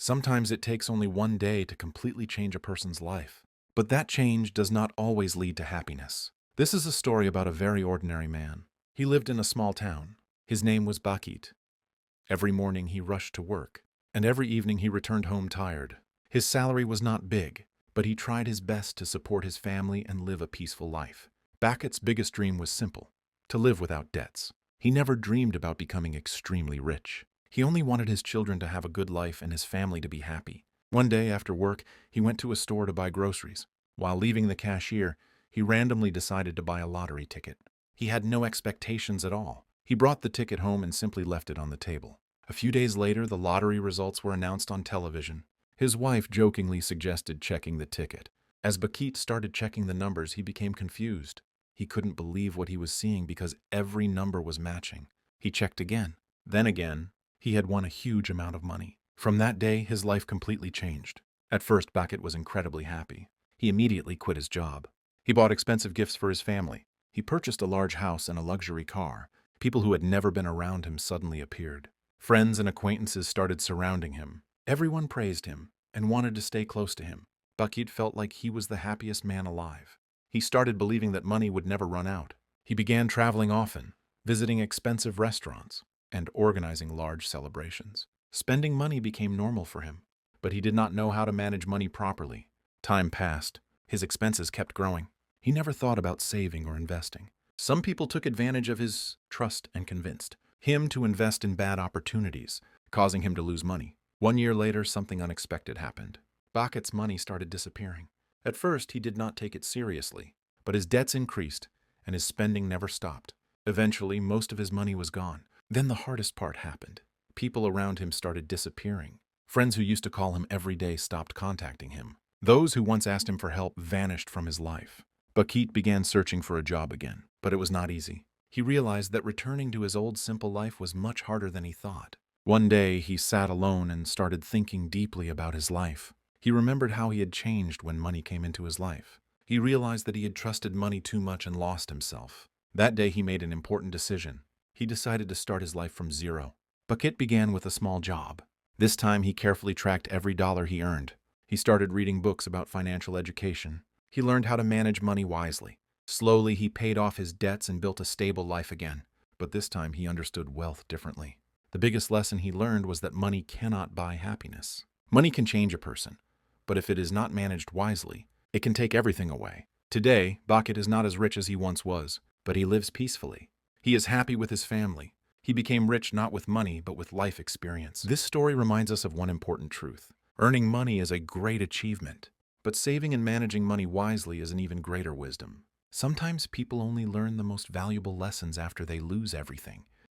Sometimes it takes only one day to completely change a person's life. But that change does not always lead to happiness. This is a story about a very ordinary man. He lived in a small town. His name was Bakit. Every morning he rushed to work, and every evening he returned home tired. His salary was not big, but he tried his best to support his family and live a peaceful life. Bakit's biggest dream was simple: to live without debts. He never dreamed about becoming extremely rich. He only wanted his children to have a good life and his family to be happy. One day after work, he went to a store to buy groceries. While leaving the cashier, he randomly decided to buy a lottery ticket. He had no expectations at all. He brought the ticket home and simply left it on the table. A few days later, the lottery results were announced on television. His wife jokingly suggested checking the ticket. As Bakit started checking the numbers, he became confused. He couldn't believe what he was seeing because every number was matching. He checked again, then again. He had won a huge amount of money. From that day, his life completely changed. At first, Bakit was incredibly happy. He immediately quit his job. He bought expensive gifts for his family. He purchased a large house and a luxury car. People who had never been around him suddenly appeared. Friends and acquaintances started surrounding him. Everyone praised him and wanted to stay close to him. Bakit felt like he was the happiest man alive. He started believing that money would never run out. He began traveling often, visiting expensive restaurants, and organizing large celebrations. Spending money became normal for him, but he did not know how to manage money properly. Time passed. His expenses kept growing. He never thought about saving or investing. Some people took advantage of his trust and convinced him to invest in bad opportunities, causing him to lose money. 1 year later, something unexpected happened. Bakit's money started disappearing. At first, he did not take it seriously, but his debts increased and his spending never stopped. Eventually, most of his money was gone. Then the hardest part happened. People around him started disappearing. Friends who used to call him every day stopped contacting him. Those who once asked him for help vanished from his life. Bakit began searching for a job again, but it was not easy. He realized that returning to his old simple life was much harder than he thought. One day, he sat alone and started thinking deeply about his life. He remembered how he had changed when money came into his life. He realized that he had trusted money too much and lost himself. That day, he made an important decision. He decided to start his life from zero. Bakit began with a small job. This time, he carefully tracked every dollar he earned. He started reading books about financial education. He learned how to manage money wisely. Slowly, he paid off his debts and built a stable life again. But this time, he understood wealth differently. The biggest lesson he learned was that money cannot buy happiness. Money can change a person, but if it is not managed wisely, it can take everything away. Today, Bakit is not as rich as he once was, but he lives peacefully. He is happy with his family. He became rich not with money, but with life experience. This story reminds us of one important truth. Earning money is a great achievement, but saving and managing money wisely is an even greater wisdom. Sometimes people only learn the most valuable lessons after they lose everything.